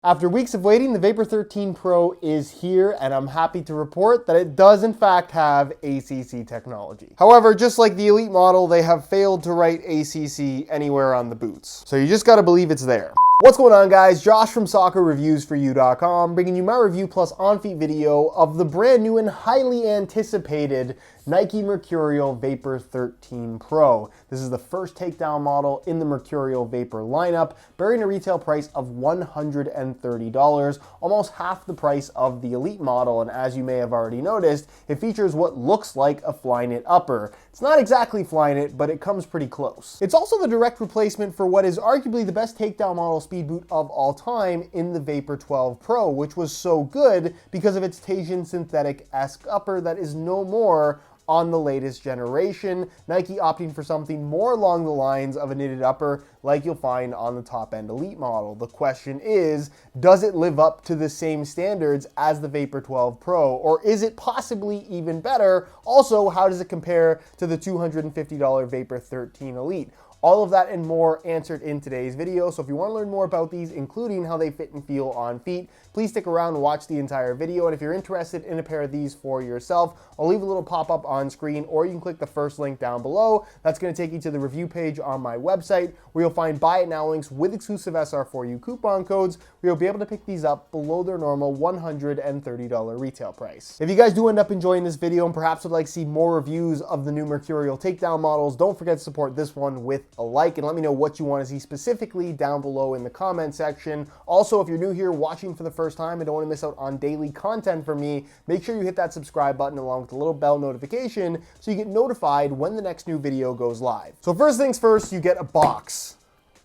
After weeks of waiting, the Vapor 13 Pro is here, and I'm happy to report that it does in fact have ACC technology. However, just like the Elite model, they have failed to write ACC anywhere on the boots. So you just gotta believe it's there. What's going on, guys? Josh from SoccerReviewsForYou.com, bringing you my review plus on-feet video of the brand new and highly anticipated Nike Mercurial Vapor 13 Pro. This is the first takedown model in the Mercurial Vapor lineup, bearing a retail price of $130, almost half the price of the Elite model, and as you may have already noticed, it features what looks like a Flyknit upper. It's not exactly Flyknit, but it comes pretty close. It's also the direct replacement for what is arguably the best takedown model speed boot of all time in the Vapor 12 Pro, which was so good because of its Teijin synthetic-esque upper that is no more on the latest generation, Nike opting for something more along the lines of a knitted upper like you'll find on the top-end Elite model. The question is, does it live up to the same standards as the Vapor 12 Pro, or is it possibly even better? Also, how does it compare to the $250 Vapor 13 Elite? All of that and more answered in today's video. So if you want to learn more about these, including how they fit and feel on feet, please stick around and watch the entire video. And if you're interested in a pair of these for yourself, I'll leave a little pop-up on screen, or you can click the first link down below. That's going to take you to the review page on my website, where you'll find buy it now links with exclusive SR4U coupon codes, where you'll be able to pick these up below their normal $130 retail price. If you guys do end up enjoying this video and perhaps would like to see more reviews of the new Mercurial takedown models, don't forget to support this one with a like, and let me know what you want to see specifically down below in the comment section. Also, if you're new here watching for the first time and don't want to miss out on daily content from me, make sure you hit that subscribe button along with the little bell notification so you get notified when the next new video goes live. So first things first, you get a box.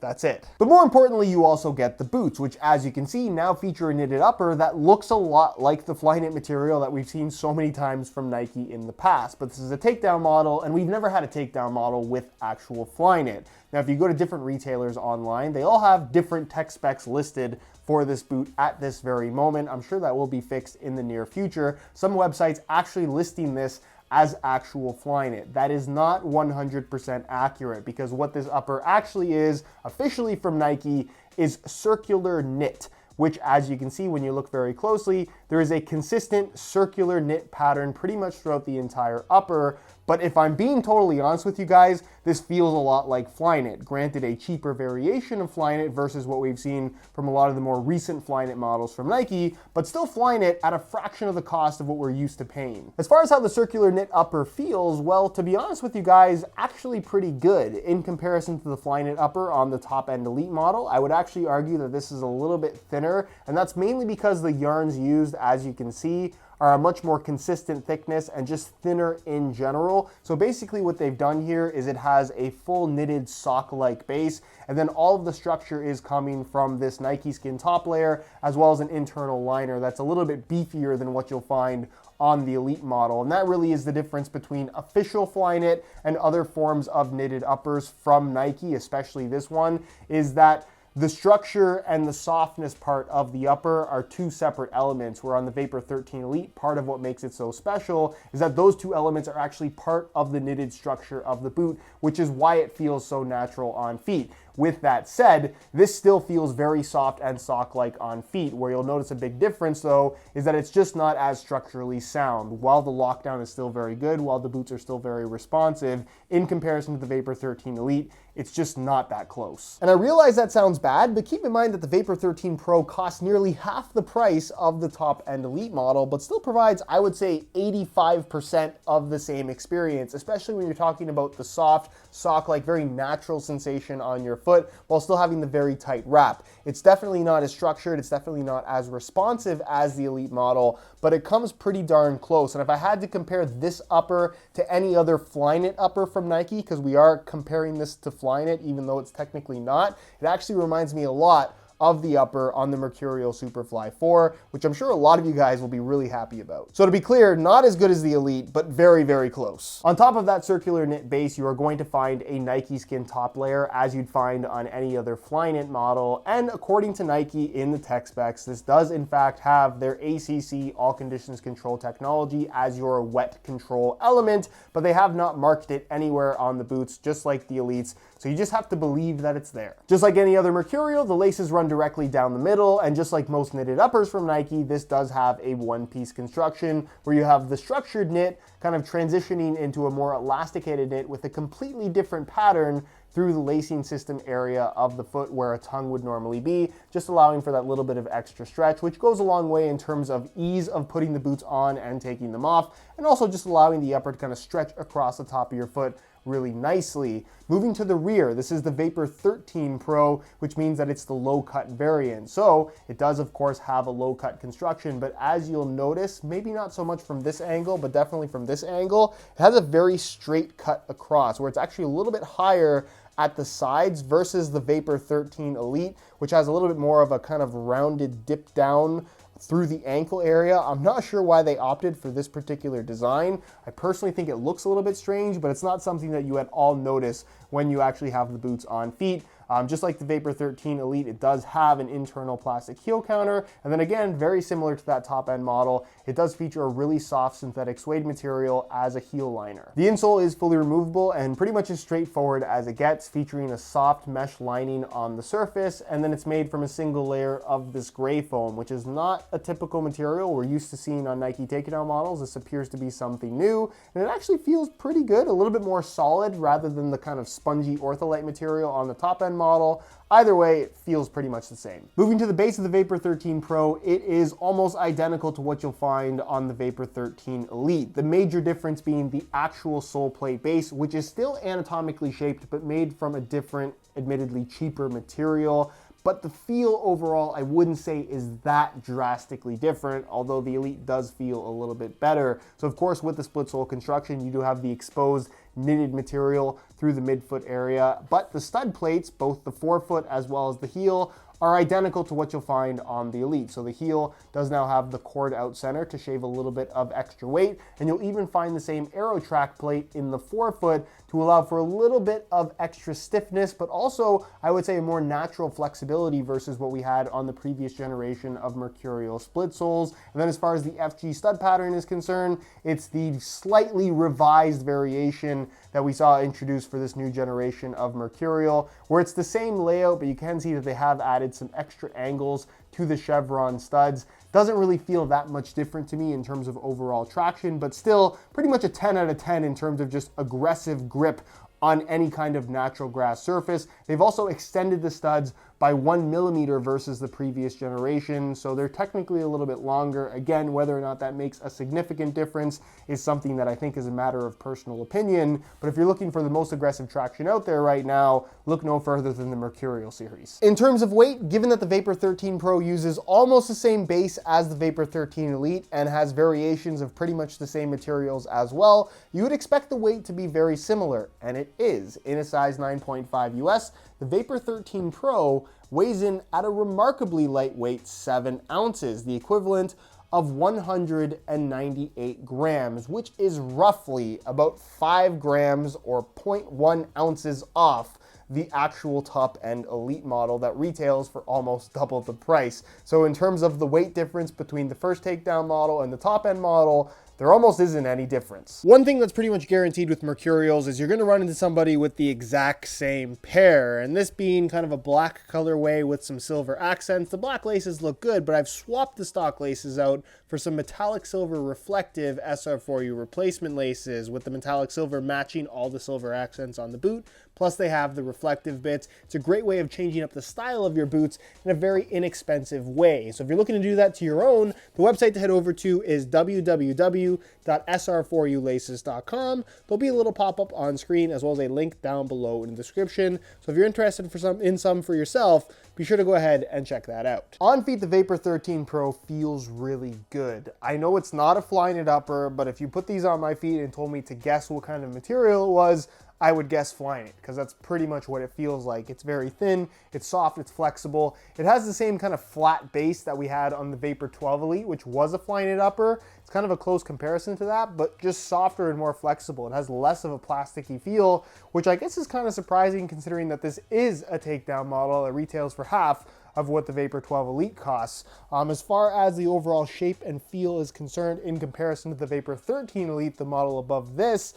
That's it. But more importantly, you also get the boots, which, as you can see, now feature a knitted upper that looks a lot like the Flyknit material that we've seen so many times from Nike in the past. But this is a takedown model, and we've never had a takedown model with actual Flyknit. Now, if you go to different retailers online, they all have different tech specs listed for this boot at this very moment. I'm sure that will be fixed in the near future. Some websites actually listing this as actual Flyknit. That is not 100% accurate, because what this upper actually is, officially from Nike, is circular knit, which, as you can see when you look very closely, there is a consistent circular knit pattern pretty much throughout the entire upper. But if I'm being totally honest with you guys, this feels a lot like Flyknit. Granted, a cheaper variation of Flyknit versus what we've seen from a lot of the more recent Flyknit models from Nike, but still Flyknit at a fraction of the cost of what we're used to paying. As far as how the circular knit upper feels, well, to be honest with you guys, actually pretty good. In comparison to the Flyknit upper on the top-end Elite model, I would actually argue that this is a little bit thinner, and that's mainly because the yarns used, as you can see, are a much more consistent thickness and just thinner in general. So basically what they've done here is it has a full knitted sock-like base, and then all of the structure is coming from this Nike Skin top layer, as well as an internal liner that's a little bit beefier than what you'll find on the Elite model. And that really is the difference between official Flyknit and other forms of knitted uppers from Nike, especially this one, is that the structure and the softness part of the upper are two separate elements, where on the Vapor 13 Elite, part of what makes it so special is that those two elements are actually part of the knitted structure of the boot, which is why it feels so natural on feet. With that said, this still feels very soft and sock-like on feet. Where you'll notice a big difference, though, is that it's just not as structurally sound. While the lockdown is still very good, while the boots are still very responsive, in comparison to the Vapor 13 Elite, it's just not that close. And I realize that sounds bad, but keep in mind that the Vapor 13 Pro costs nearly half the price of the top-end Elite model, but still provides, I would say, 85% of the same experience, especially when you're talking about the soft, sock-like, very natural sensation on your foot while still having the very tight wrap. It's definitely not as structured, it's definitely not as responsive as the Elite model, but it comes pretty darn close. And if I had to compare this upper to any other Flyknit upper from Nike, because we are comparing this to Flyknit even though it's technically not, it actually reminds me a lot of the upper on the Mercurial Superfly 4, which I'm sure a lot of you guys will be really happy about. So to be clear, not as good as the Elite, but very, very close. On top of that circular knit base, you are going to find a Nike Skin top layer, as you'd find on any other Flyknit model. And according to Nike in the tech specs, this does in fact have their ACC all conditions control technology as your wet control element, but they have not marked it anywhere on the boots, just like the Elites. So you just have to believe that it's there. Just like any other Mercurial, the laces run directly down the middle, and just like most knitted uppers from Nike, this does have a one-piece construction where you have the structured knit kind of transitioning into a more elasticated knit with a completely different pattern through the lacing system area of the foot where a tongue would normally be, just allowing for that little bit of extra stretch, which goes a long way in terms of ease of putting the boots on and taking them off, and also just allowing the upper to kind of stretch across the top of your foot really nicely. Moving to the rear, this is the Vapor 13 Pro, which means that it's the low-cut variant. So it does, of course, have a low-cut construction, but as you'll notice, maybe not so much from this angle, but definitely from this angle, it has a very straight cut across, where it's actually a little bit higher at the sides versus the Vapor 13 Elite, which has a little bit more of a kind of rounded dip down through the ankle area. I'm not sure why they opted for this particular design. I personally think it looks a little bit strange, but it's not something that you at all notice when you actually have the boots on feet. Just like the Vapor 13 Elite, it does have an internal plastic heel counter. And then again, very similar to that top end model, it does feature a really soft synthetic suede material as a heel liner. The insole is fully removable and pretty much as straightforward as it gets, featuring a soft mesh lining on the surface. And then it's made from a single layer of this gray foam, which is not a typical material we're used to seeing on Nike Takedown models. This appears to be something new, and it actually feels pretty good, a little bit more solid rather than the kind of spongy ortholite material on the top end model. Either way, it feels pretty much the same. Moving to the base of the Vapor 13 Pro, it is almost identical to what you'll find on the Vapor 13 Elite. The major difference being the actual sole plate base, which is still anatomically shaped, but made from a different, admittedly cheaper material. But the feel overall, I wouldn't say is that drastically different, although the Elite does feel a little bit better. So of course, with the split sole construction, you do have the exposed knitted material through the midfoot area, but the stud plates, both the forefoot as well as the heel, are identical to what you'll find on the Elite. So the heel does now have the cord out center to shave a little bit of extra weight, and you'll even find the same Aero track plate in the forefoot to allow for a little bit of extra stiffness, but also, I would say, a more natural flexibility versus what we had on the previous generation of Mercurial split soles. And then as far as the FG stud pattern is concerned, it's the slightly revised variation that we saw introduced for this new generation of Mercurial, where it's the same layout, but you can see that they have added some extra angles to the chevron studs. Doesn't really feel that much different to me in terms of overall traction, but still pretty much a 10 out of 10 in terms of just aggressive grip on any kind of natural grass surface. They've also extended the studs by 1 millimeter versus the previous generation, so they're technically a little bit longer. Again, whether or not that makes a significant difference is something that I think is a matter of personal opinion, but if you're looking for the most aggressive traction out there right now, look no further than the Mercurial series. In terms of weight, given that the Vapor 13 Pro uses almost the same base as the Vapor 13 Elite and has variations of pretty much the same materials as well, you would expect the weight to be very similar, and it is. In a size 9.5 US, the Vapor 13 Pro weighs in at a remarkably lightweight 7 ounces, the equivalent of 198 grams, which is roughly about 5 grams or 0.1 ounces off the actual top end Elite model that retails for almost double the price. So in terms of the weight difference between the first Takedown model and the top end model, there almost isn't any difference. One thing that's pretty much guaranteed with Mercurials is you're going to run into somebody with the exact same pair, and this being kind of a black colorway with some silver accents. The black laces look good, but I've swapped the stock laces out for some metallic silver reflective SR4U replacement laces, with the metallic silver matching all the silver accents on the boot. Plus they have the reflective bits. It's a great way of changing up the style of your boots in a very inexpensive way. So if you're looking to do that to your own, the website to head over to is www.sr4ulaces.com. There'll be a little pop-up on screen as well as a link down below in the description. So if you're interested in some for yourself, be sure to go ahead and check that out. On feet, the Vapor 13 Pro feels really good. I know it's not a Flyknit upper, but if you put these on my feet and told me to guess what kind of material it was, I would guess Flyknit, because that's pretty much what it feels like. It's very thin, it's soft, it's flexible. It has the same kind of flat base that we had on the Vapor 12 Elite, which was a Flyknit upper. It's kind of a close comparison to that, but just softer and more flexible. It has less of a plasticky feel, which I guess is kind of surprising considering that this is a Takedown model that retails for half of what the Vapor 12 Elite costs. As far as the overall shape and feel is concerned in comparison to the Vapor 13 Elite, the model above this,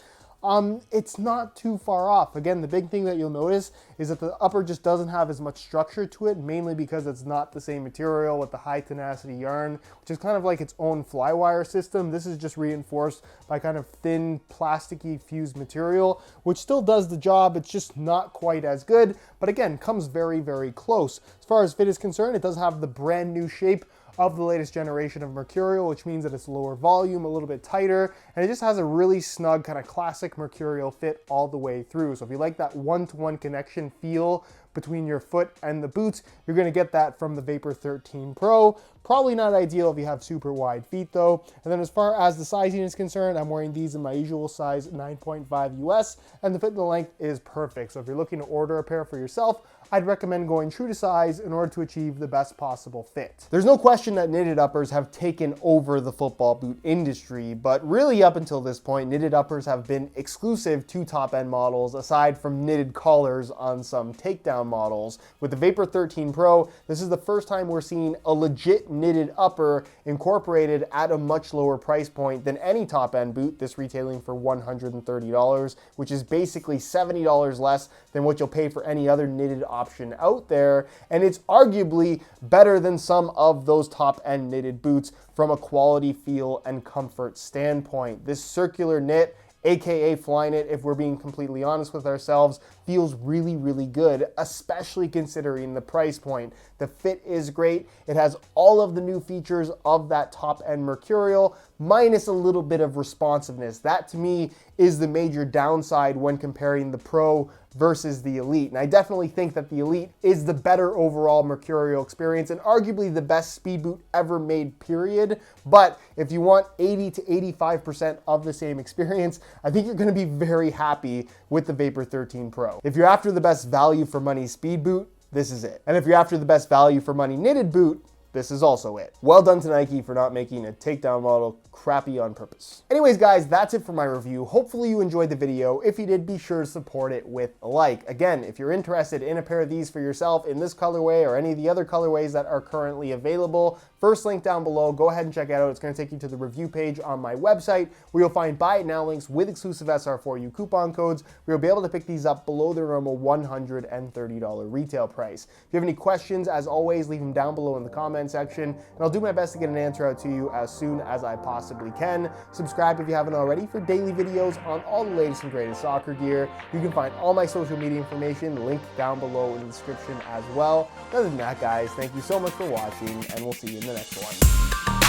it's not too far off. Again, the big thing that you'll notice is that the upper just doesn't have as much structure to it, mainly because it's not the same material with the high tenacity yarn, which is kind of like its own flywire system. This is just reinforced by kind of thin, plasticky fused material, which still does the job. It's just not quite as good, but again, comes very, very close. As far as fit is concerned, it does have the brand new shape of the latest generation of Mercurial, which means that it's lower volume, a little bit tighter, and it just has a really snug kind of classic Mercurial fit all the way through. So if you like that one-to-one connection feel between your foot and the boots, you're gonna get that from the Vapor 13 Pro. Probably not ideal if you have super wide feet though. And then as far as the sizing is concerned, I'm wearing these in my usual size 9.5 US, and the fit and the length is perfect. So if you're looking to order a pair for yourself, I'd recommend going true to size in order to achieve the best possible fit. There's no question that knitted uppers have taken over the football boot industry, but really up until this point, knitted uppers have been exclusive to top-end models, aside from knitted collars on some Takedown models. With the Vapor 13 Pro, this is the first time we're seeing a legit knitted upper incorporated at a much lower price point than any top-end boot, this retailing for $130, which is basically $70 less than what you'll pay for any other knitted option out there, and it's arguably better than some of those top-end knitted boots from a quality, feel, and comfort standpoint. This circular knit, aka Flyknit, if we're being completely honest with ourselves, feels really, really good, especially considering the price point. The fit is great. It has all of the new features of that top-end Mercurial, minus a little bit of responsiveness. That, to me, is the major downside when comparing the Pro versus the Elite. And I definitely think that the Elite is the better overall Mercurial experience and arguably the best speed boot ever made, period. But if you want 80 to 85% of the same experience, I think you're gonna be very happy with the Vapor 13 Pro. If you're after the best value for money speed boot, this is it. And if you're after the best value for money knitted boot, this is also it. Well done to Nike for not making a Takedown model crappy on purpose. Anyways, guys, that's it for my review. Hopefully you enjoyed the video. If you did, be sure to support it with a like. Again, if you're interested in a pair of these for yourself in this colorway or any of the other colorways that are currently available, first link down below, go ahead and check it out. It's gonna take you to the review page on my website where you'll find buy it now links with exclusive SR4U coupon codes where you'll be able to pick these up below their normal $130 retail price. If you have any questions, as always, leave them down below in the comment section, and I'll do my best to get an answer out to you as soon as I possibly can. Subscribe if you haven't already for daily videos on all the latest and greatest soccer gear. You can find all my social media information linked down below in the description as well. Other than that, guys, thank you so much for watching, and we'll see you in the next one.